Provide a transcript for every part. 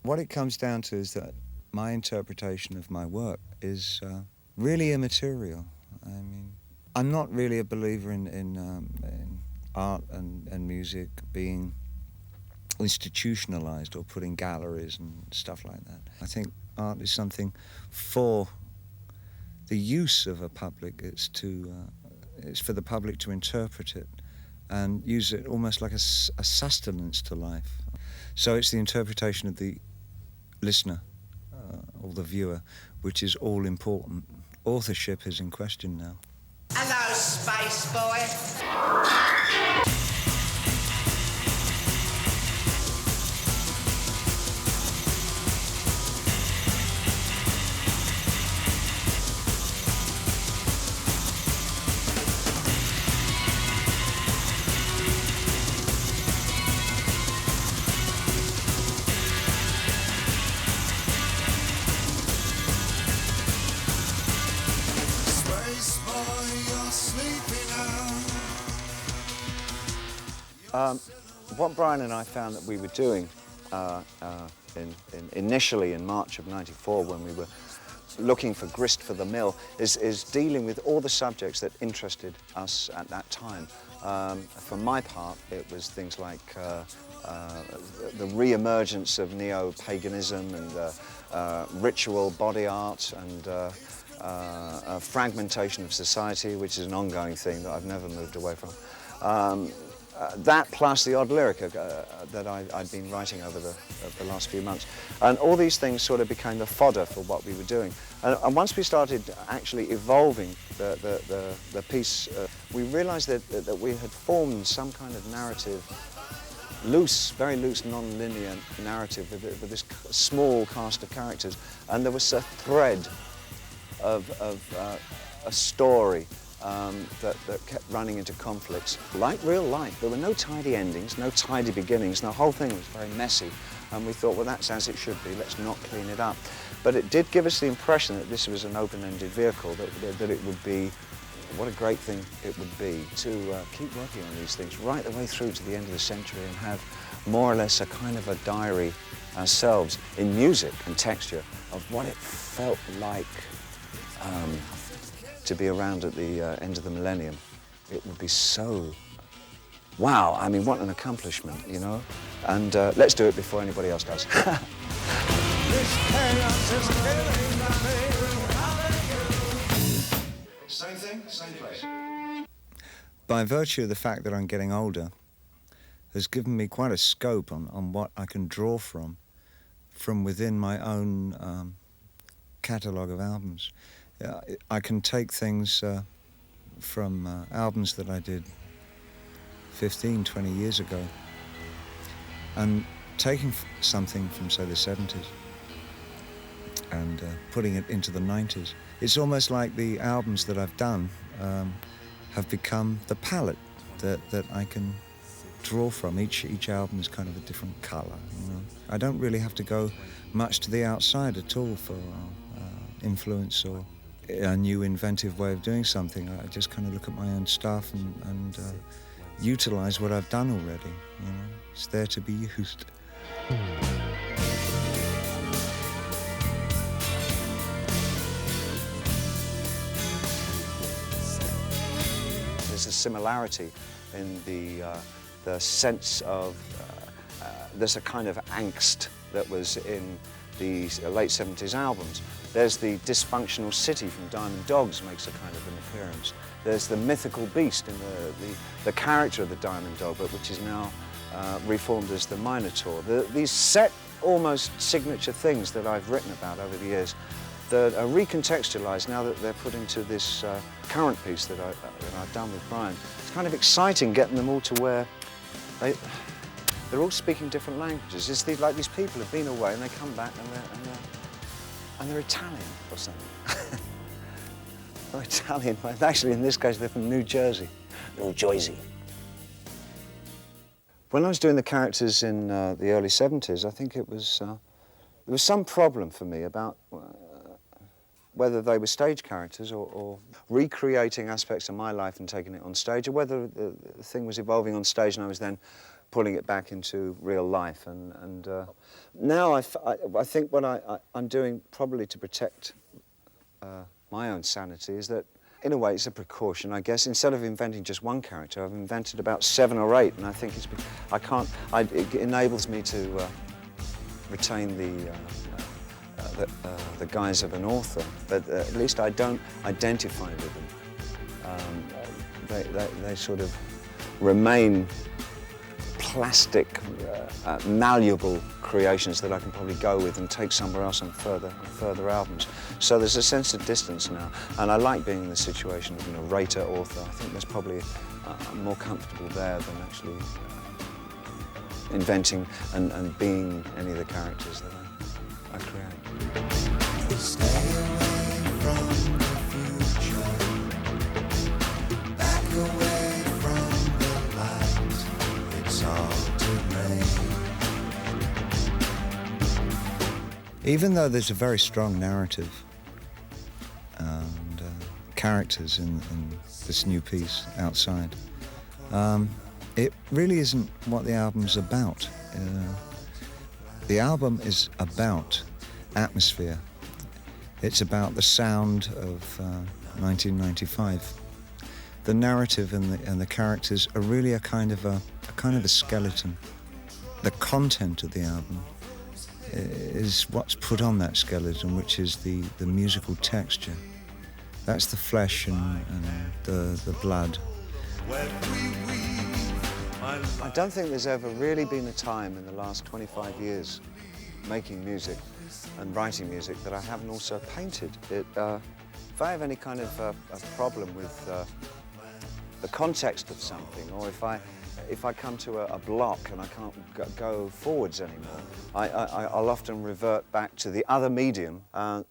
What it comes down to is that my interpretation of my work is really immaterial. I mean, I'm not really a believer in art and music being institutionalized or put in galleries and stuff like that. I think art is something for the use of a public. It's for the public to interpret it and use it almost like a sustenance to life. So it's the interpretation of the listener or the viewer which is all important. Authorship is in question now. Hello, Space Boy. What Brian and I found that we were doing initially in March of '94 when we were looking for grist for the mill is dealing with all the subjects that interested us at that time. For my part, it was things like the re-emergence of neo-paganism and ritual body art and fragmentation of society, which is an ongoing thing that I've never moved away from. That plus the odd lyric that I'd been writing over the last few months. And all these things sort of became the fodder for what we were doing. And once we started actually evolving the piece, we realized that we had formed some kind of narrative, loose, very loose, non-linear narrative with this small cast of characters. And there was a thread of a story that kept running into conflicts, like real life. There were no tidy endings, no tidy beginnings, and the whole thing was very messy. And we thought, well, that's as it should be, let's not clean it up. But it did give us the impression that this was an open-ended vehicle, that it would be, what a great thing it would be to keep working on these things right the way through to the end of the century and have more or less a kind of a diary ourselves in music and texture of what it felt like to be around at the end of the millennium. It would be so, wow, I mean, what an accomplishment, you know? And let's do it before anybody else does. Same thing, same place. By virtue of the fact that I'm getting older, has given me quite a scope on what I can draw from within my own catalogue of albums. I can take things from albums that I did 15, 20 years ago and taking something from, say, the 70s and putting it into the 90s. It's almost like the albums that I've done have become the palette that I can draw from. Each album is kind of a different colour, you know. I don't really have to go much to the outside at all for influence or a new inventive way of doing something. I just kind of look at my own stuff and utilise what I've done already, you know. It's there to be used. There's a similarity in the sense of, there's a kind of angst that was in the late 70s albums. There's the dysfunctional city from Diamond Dogs makes a kind of an appearance. There's the mythical beast in the character of the Diamond Dog, but which is now reformed as the Minotaur. These set, almost signature things that I've written about over the years that are recontextualized now that they're put into this current piece that I've done with Brian. It's kind of exciting getting them all to where they're all speaking different languages. It's like these people have been away and they come back and they're Italian or something. They're Italian, but actually in this case they're from New Jersey. New Jersey. When I was doing the characters in the early 70s, I think it was, there was some problem for me about whether they were stage characters or recreating aspects of my life and taking it on stage, or whether the thing was evolving on stage and I was then pulling it back into real life. And now I think what I'm doing probably to protect my own sanity is that, in a way, it's a precaution, I guess. Instead of inventing just one character, I've invented about 7 or 8, and I think it enables me to retain the guise of an author, but at least I don't identify with them. They sort of remain plastic, malleable creations that I can probably go with and take somewhere else on further albums. So there's a sense of distance now, and I like being in the situation of narrator, author. I think there's probably I'm more comfortable there than actually inventing and being any of the characters that I create. Stay away from the future, back away from the light, it's all terrain. Even though there's a very strong narrative and characters in this new piece, Outside, it really isn't what the album's about. The album is about atmosphere. It's about the sound of 1995. The narrative and the characters are really a kind of a skeleton. The content of the album is what's put on that skeleton, which is the musical texture. That's the flesh and the blood. I don't think there's ever really been a time in the last 25 years making music and writing music that I haven't also painted. If I have any kind of a problem with the context of something, or if I come to a block and I can't go forwards anymore, I'll often revert back to the other medium.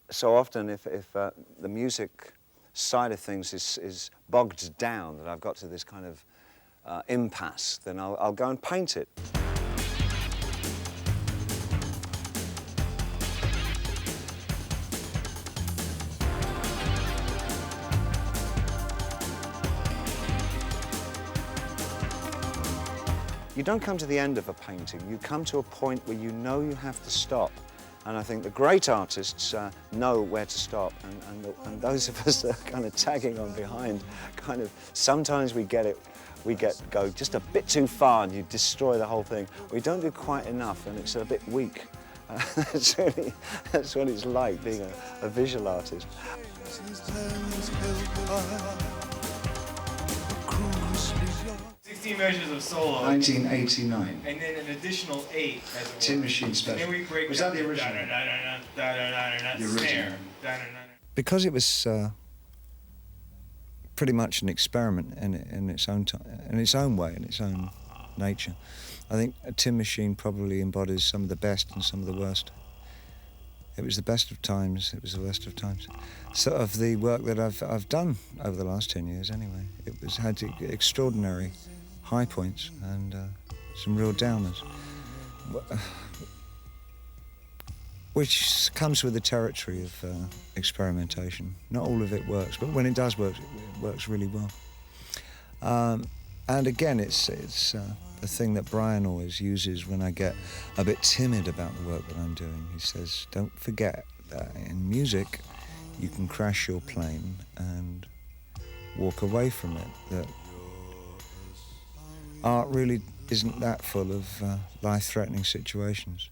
So often if the music side of things is bogged down, that I've got to this kind of impasse, then I'll go and paint it. You don't come to the end of a painting, you come to a point where you know you have to stop. And I think the great artists know where to stop, and those of us that are kind of tagging on behind, sometimes we go just a bit too far and you destroy the whole thing. We don't do quite enough and it's a bit weak. That's what it's like being a visual artist. 16 measures of solo. 1989. And then an additional 8 as a Tin Machine Special. And then we break Was that the original? The original. Snare. Because it was pretty much an experiment in its own time, in its own way, in its own nature. I think a Tin Machine probably embodies some of the best and some of the worst. It was the best of times, it was the worst of times. Sort of the work that I've done over the last 10 years anyway. It had extraordinary high points and some real downers. Which comes with the territory of experimentation. Not all of it works, but when it does work, it works really well. And again, it's a thing that Brian always uses when I get a bit timid about the work that I'm doing. He says, don't forget that in music, you can crash your plane and walk away from it. That art really isn't that full of life-threatening situations.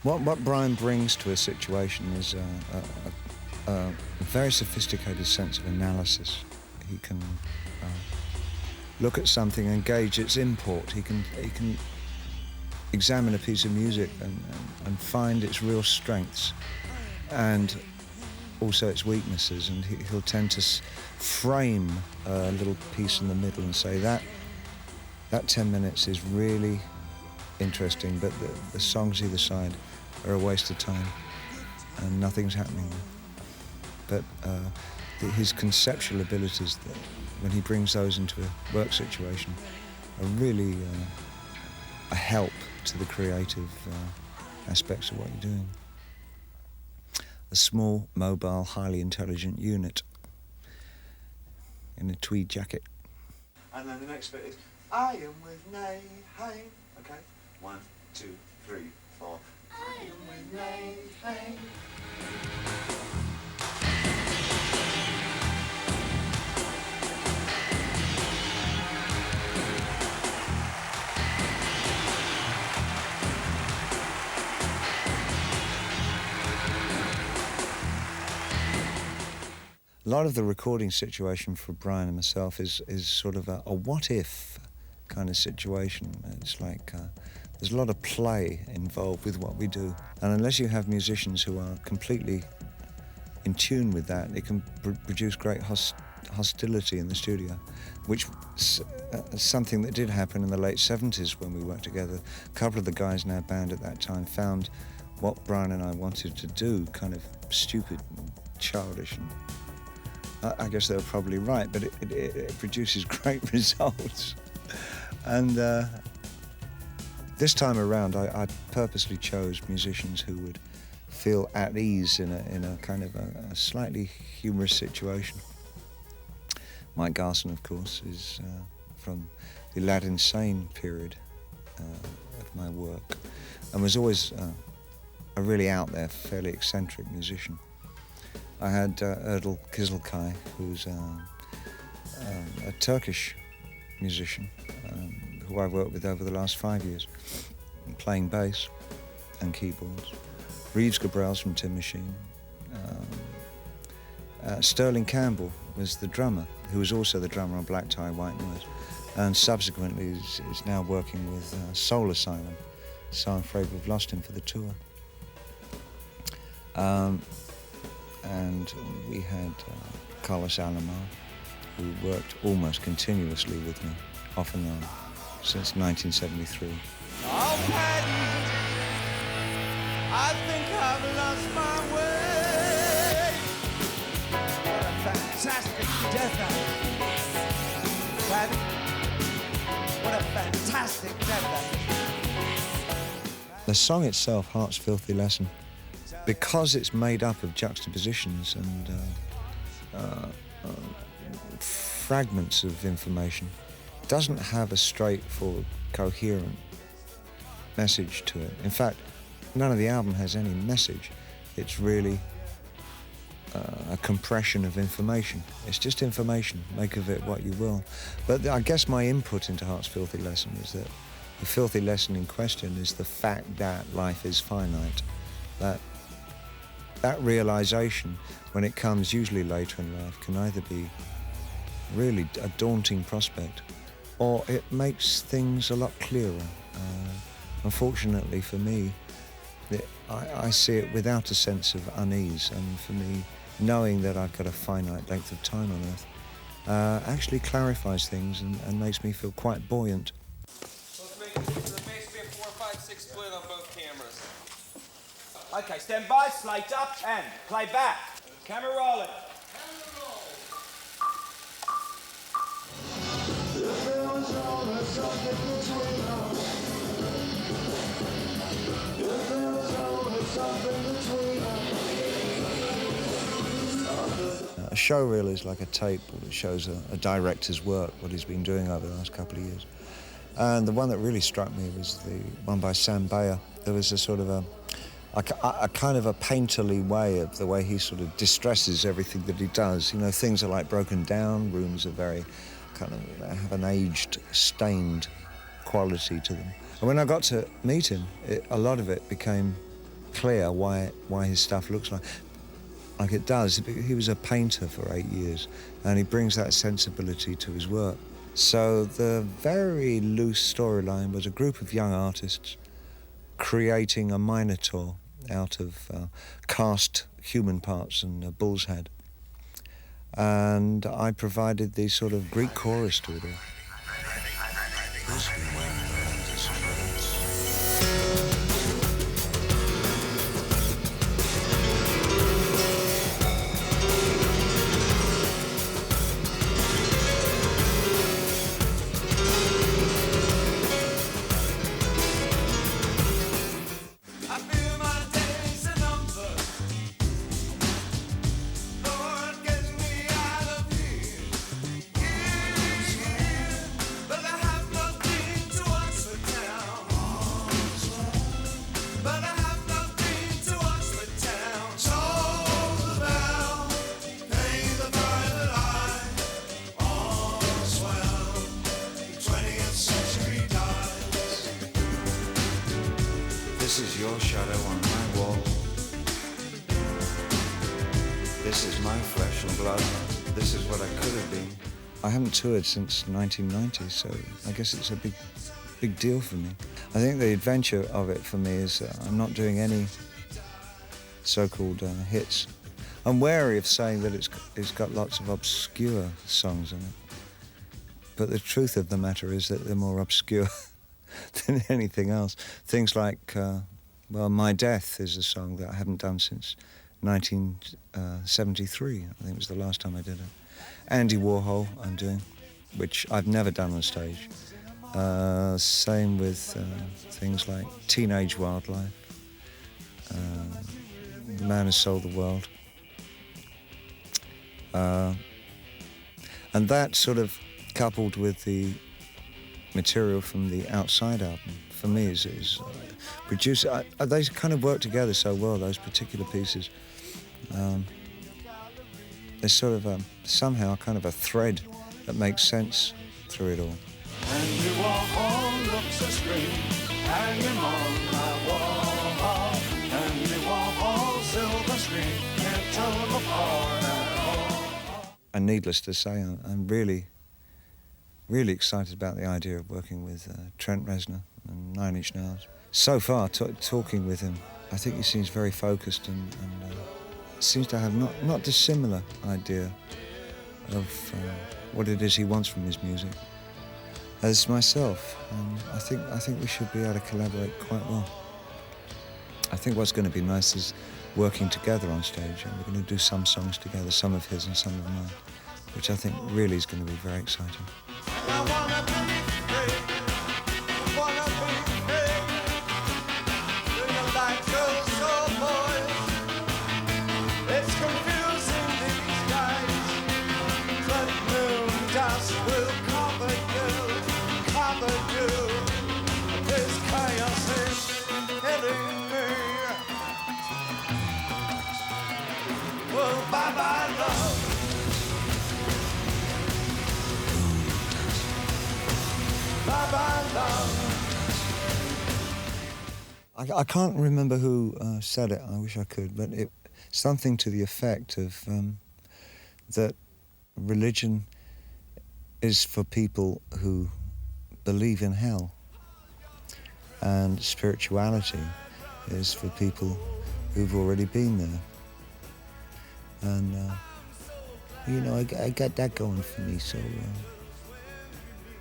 What Brian brings to a situation is a very sophisticated sense of analysis. He can look at something and gauge its import. He can examine a piece of music and find its real strengths and also its weaknesses, and he'll tend to frame a little piece in the middle and say that 10 minutes is really interesting, but the songs either side are a waste of time and nothing's happening. But his conceptual abilities, that when he brings those into a work situation, are really a help to the creative aspects of what you're doing. A small, mobile, highly intelligent unit in a tweed jacket. And then the next bit is, I am with Nay, hey. Okay, 1, 2, 3, 4. I am with Nay, hey. A lot of the recording situation for Brian and myself is sort of a what-if kind of situation. It's like there's a lot of play involved with what we do. And unless you have musicians who are completely in tune with that, it can produce great hostility in the studio, which is something that did happen in the late 70s when we worked together. A couple of the guys in our band at that time found what Brian and I wanted to do kind of stupid and childish, and I guess they were probably right, but it produces great results. And this time around, I purposely chose musicians who would feel at ease in a kind of a slightly humorous situation. Mike Garson, of course, is from the Aladdin Sane period of my work, and was always a really out there, fairly eccentric musician. I had Erdal Kizilcay, who's a Turkish musician who I've worked with over the last 5 years, playing bass and keyboards. Reeves Gabrels from Tin Machine. Sterling Campbell was the drummer, who was also the drummer on Black Tie, White Noise, and subsequently is now working with Soul Asylum, so I'm afraid we've lost him for the tour. And we had Carlos Alomar, who worked almost continuously with me, off and on, since 1973. Oh, Patty, I think I've lost my way. What a fantastic death act. Patty, what a fantastic death act. The song itself, Heart's Filthy Lesson, because it's made up of juxtapositions and fragments of information, doesn't have a straightforward, coherent message to it. In fact, none of the album has any message. It's really a compression of information. It's just information, make of it what you will. But I guess my input into Heart's Filthy Lesson is that the filthy lesson in question is the fact that life is finite. That realization, when it comes usually later in life, can either be really a daunting prospect, or it makes things a lot clearer. Unfortunately for me, I see it without a sense of unease, and for me, knowing that I've got a finite length of time on Earth actually clarifies things and makes me feel quite buoyant. Let's make it be a 4-5-6 split on both cameras. Okay, stand by, slate up, and play back. Camera rolling. A showreel is like a tape that shows a director's work, what he's been doing over the last couple of years. And the one that really struck me was the one by Sam Bayer. There was a sort of a kind of a painterly way of the way he sort of distresses everything that he does. You know, things are like broken down, rooms are very kind of, have an aged, stained quality to them. And when I got to meet him, a lot of it became clear why his stuff looks like it does. He was a painter for 8 years, and he brings that sensibility to his work. So the very loose storyline was a group of young artists creating a Minotaur out of cast human parts and a bull's head. And I provided the sort of Greek chorus to it all. This is your shadow on my wall. This is my flesh and blood. This is what I could have been. I haven't toured since 1990, so I guess it's a big deal for me. I think the adventure of it for me is I'm not doing any so-called hits. I'm wary of saying that it's got lots of obscure songs in it. But the truth of the matter is that they're more obscure than anything else. Things like, well, My Death is a song that I haven't done since 1973. I think it was the last time I did it. Andy Warhol I'm doing, which I've never done on stage. Same with things like Teenage Wildlife, The Man Who Sold the World. And that sort of coupled with the material from the Outside album, for me, is produced. They kind of work together so well, those particular pieces. There's sort of somehow kind of a thread that makes sense through it all. And you all looks a screen hanging on my wall. And you all silver screen can't tell them apart at all. And needless to say, I'm really excited about the idea of working with Trent Reznor and 9 Inch Nails. So far, talking with him, I think he seems very focused and seems to have not dissimilar idea of what it is he wants from his music as myself. And I think we should be able to collaborate quite well. I think what's going to be nice is working together on stage, and we're going to do some songs together, some of his and some of mine, which I think really is going to be very exciting. I can't remember who said it, I wish I could, but it's something to the effect of that religion is for people who believe in hell, and spirituality is for people who've already been there. And, you know, I got that going for me, so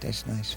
that's nice.